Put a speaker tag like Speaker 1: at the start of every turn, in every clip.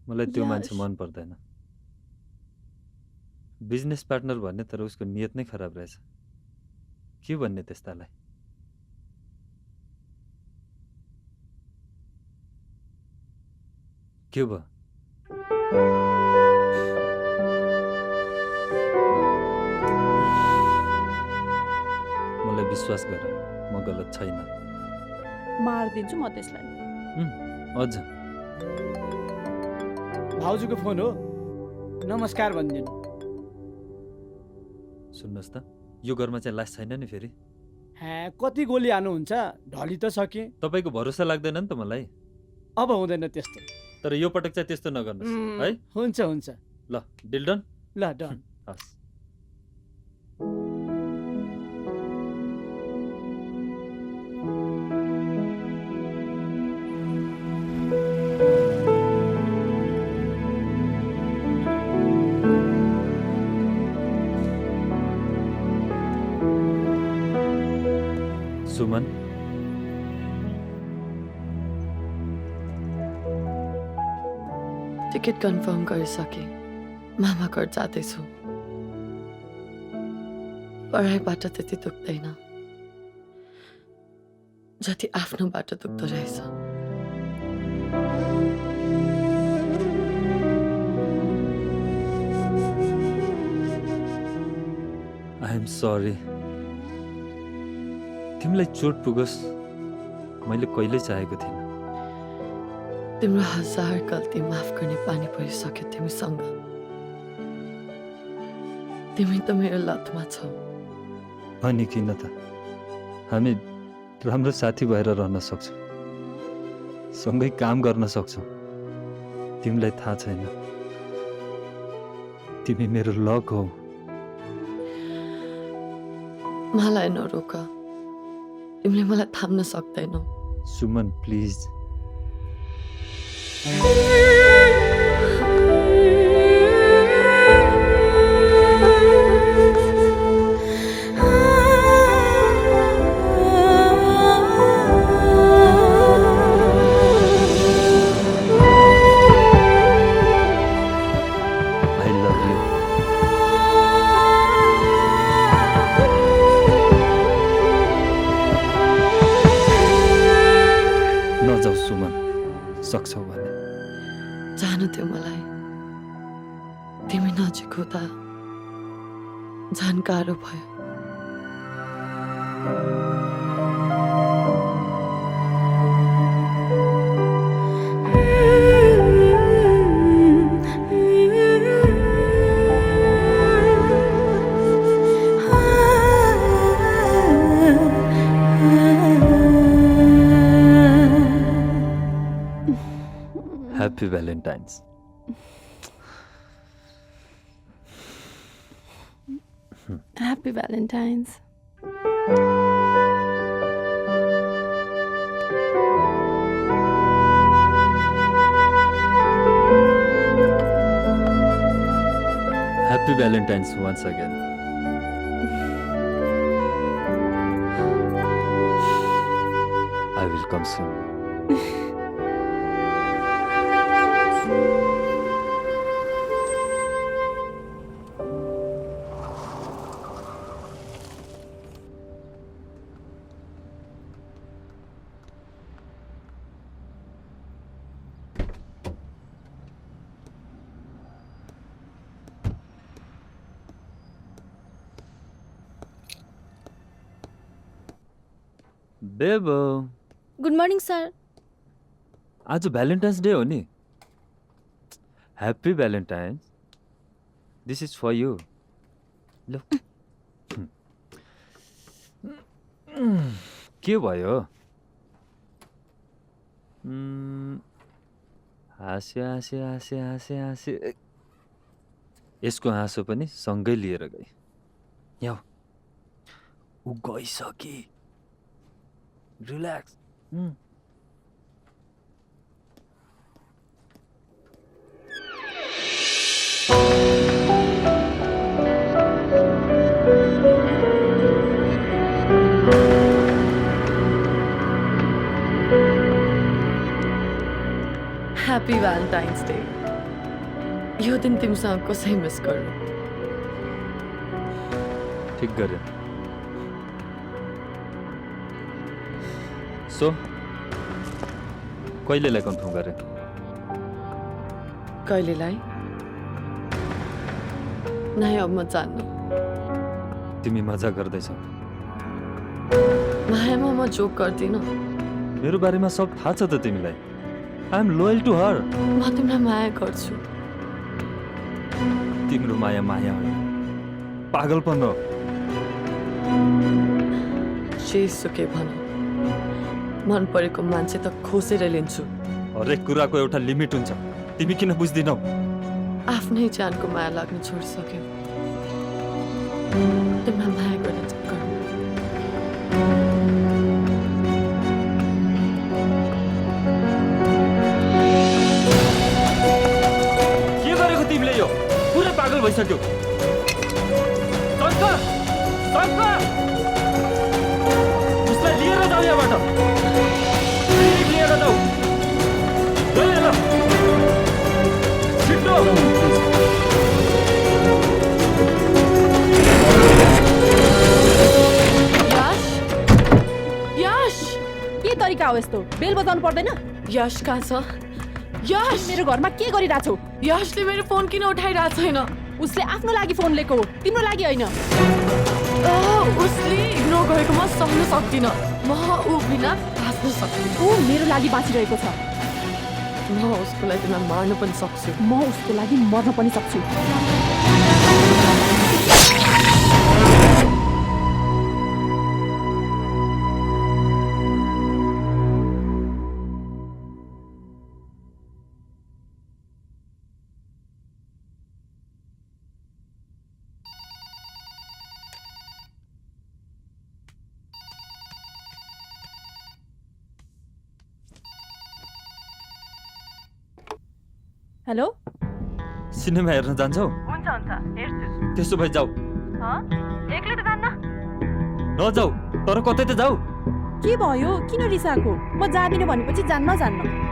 Speaker 1: मलाई त्यो मान्छे
Speaker 2: यस
Speaker 1: मन पर्दैन। बिजनेस पार्टनर भन्ने तर उसको नियत नै खराब रहेछ। के भन्ने त्यस्तालाई? के भयो? मलाई विश्वास गर, म गलत छैन।
Speaker 2: मारिदिन्छु म त्यसलाई।
Speaker 1: अझ
Speaker 3: भाउजूको फोन हो, नमस्कार भनिदिनु।
Speaker 1: सुन्नुहोस् त, यो घरमा चाहिँ लास छैन नि फेरि?
Speaker 3: कति गोली हान्नुहुन्छ, ढली त सके।
Speaker 1: तपाईँको भरोसा लाग्दैन नि त मलाई।
Speaker 3: अब हुँदैन त्यस्तो।
Speaker 1: तर यो पटक चाहिँ त्यस्तो नगर्नुहोस् है।
Speaker 3: हुन्छ हुन्छ,
Speaker 1: ल, डिल डन।
Speaker 3: ल डन।
Speaker 1: हस्। सुमन,
Speaker 4: टिकट कन्फर्म गरिसके मामा घर जाँदैछु। पढाइबाट त्यति दुख्दैन जति आफ्नोबाट दुख्दो रहेछ।
Speaker 1: I am sorry. तिमीलाई चोट पुगोस् मैले कहिल्यै चाहेको थिइनँ।
Speaker 4: तिम्रो 1000 गल्ती माफ गर्ने पानी परिसक्यो तिमीसँग। तिमी त मेरो लतमा छौ।
Speaker 1: अनि किन त? हामी राम्रो साथी भएर रहन सक्छौँ, सँगै काम गर्न सक्छौँ। तिमीलाई थाहा छैन, तिमी मेरो लक हौ।
Speaker 4: मलाई नरोक, तिमीले मलाई थाम्न सक्दैनौ।
Speaker 1: Suman please. I love you. नजाऊ सुमन, सक्छौ भने।
Speaker 4: जानु थियो मलाई, तिमी नजिक हुँदा झन् गाह्रो भयो।
Speaker 1: Happy Valentine's.
Speaker 2: Happy Valentine's.
Speaker 1: Happy Valentine's once again. I will come soon. बेबो,
Speaker 5: गुड मर्निङ सर।
Speaker 1: आज भ्यालेन्टाइन्स डे हो नि। Happy Valentine's. This is for you. ल के भयो? हाँस्यो हाँस्यो हाँस्यो हाँस्यो हाँस्यो। यसको हाँसो पनि सँगै लिएर गई। यहाँ ऊ गइसकी। रिल्याक्स।
Speaker 4: Happy Valentine's Day. यो दिन तिमीसँग कसै मिस गर्नु
Speaker 1: ठिक गरे सो कहिलेलाई कन्फर्म गरे
Speaker 4: कहिलेलाई नै अब म जान्नु
Speaker 1: तिमी मजा गर्दैछौ
Speaker 4: मायामा म जोक गर्दिनँ
Speaker 1: मेरो बारेमा सब थाहा छ त तिमीलाई I am loyal to her
Speaker 4: म तिमीलाई माया गर्छु
Speaker 1: तिम्रो माया माया हो पागलपन हो
Speaker 4: जेसुकै भन मन परेको मान्छे त खोसेर लिन्छु
Speaker 1: हरेक कुराको एउटा लिमिट हुन्छ तिमी किन बुझ्दिनौ
Speaker 4: आफ्नै जानको माया लाग्न छोडिसक्यो तिमीलाई माया गर्ने चक्करमा
Speaker 1: के गरेको तिमीले यो पुरै पागल भइसक्यो शङ्कर शङ्कर उसलाई लिएर जाऊ यहाँबाट लिएर जाऊ ल छिटो
Speaker 4: यश यश
Speaker 2: के तरिका हो यस्तो बेल बजाउनु पर्दैन
Speaker 4: यश कहाँ छ यश
Speaker 2: मेरो घरमा के गरिरहेछौ
Speaker 4: यशले मेरो फोन किन उठाइरहेको छैन
Speaker 2: उसले आफ्नो लागि फोन लिएको हो तिम्रो लागि होइन
Speaker 4: उसले इग्नोर गरेको म सहन सक्दिनँ म ऊ बिना बाँच्न सक्दिनँ
Speaker 2: ऊ मेरो लागि बाँचिरहेको छ
Speaker 4: म उसको लागि तिमीलाई मार्न पनि सक्छु
Speaker 2: म उसको लागि मर्न पनि सक्छु हेलो
Speaker 1: सिनेमा हेर्न जान्छौ
Speaker 2: हुन्छ हुन्छ हेर्छु
Speaker 1: त्यसो भए जाऊ
Speaker 2: एक्लै त जान्न
Speaker 1: नजाऊ तर कतै त जाऊ
Speaker 2: के भयो किन रिसाएको म जादिनँ भनेपछि जान्न जान्न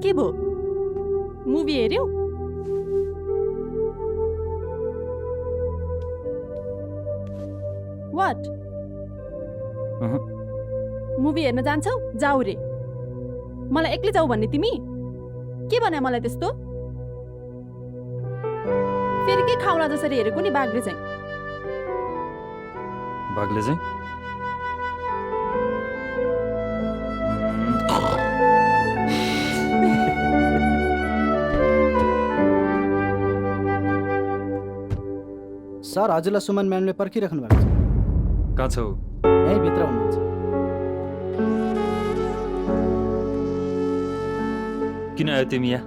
Speaker 2: के भो मुभी हेऱ्यौ वाट मुभी हेर्न जान्छौ जाऊ रे मलाई एक्लै जाऊ भन्ने तिमी के भने मलाई त्यस्तो फेरि के खाउला जसरी हेरेको नि बाघले चाहिँ
Speaker 1: बाघले चाहिँ
Speaker 3: सर हजुरलाई सुमन म्यामले पर्खिराख्नु भएको छ
Speaker 1: कहाँ छौ
Speaker 3: यहीँ भित्र हुनुहुन्छ
Speaker 1: किन आयो तिमी यहाँ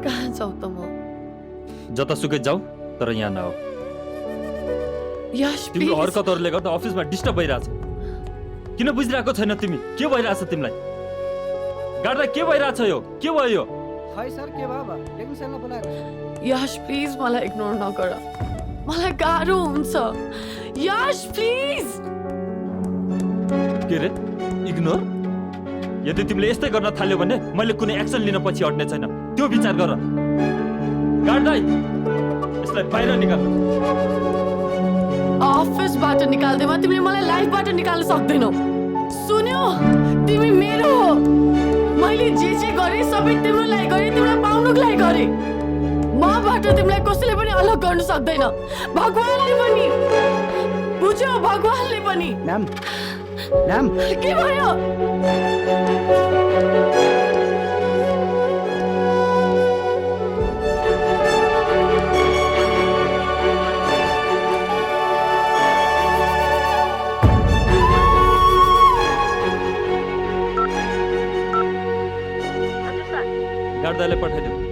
Speaker 4: कहाँ जाऊ त म
Speaker 1: जतासुकै जाऊ तर यहाँ नआऊ
Speaker 4: यश
Speaker 1: तिम्रो
Speaker 4: please।
Speaker 1: हरकतहरूले गर्दा अफिसमा डिस्टर्ब भइरहेछ किन बुझिरहेको छैन तिमी के भइरहेछ तिमीलाई गाड्दा के भइरहेछ यो के भयो यो
Speaker 3: खै सर के भयो टेक्निसियनलाई बोलाएको
Speaker 4: यश प्लिज मलाई इग्नोर नगर मलाई गाह्रो हुन्छ यश प्लिज
Speaker 1: के रे इग्नोर यदि तिमीले यस्तै गर्न थाल्यो भने मैले कुनै एक्सन लिन पछि हट्ने छैन त्यो विचार गर गाड्दै यसलाई बाहिर निकाल
Speaker 4: अफिसबाट निकाल्दैमा तिमीले मलाई लाइफबाट निकाल्न सक्दैनौ सुन्यो तिमी मेरो हो मैले जे गरेँ सबै तिम्रो लागि गरेँ तिमीलाई पाउनुको लागि गरेँ मबाट तिमीलाई कसैले पनि अलग गर्न सक्दैन भगवानले पनि बुझ्यौ भगवानले पनि
Speaker 3: म्याम म्याम
Speaker 4: के भयो
Speaker 1: गाड्दाले पठाइदेऊ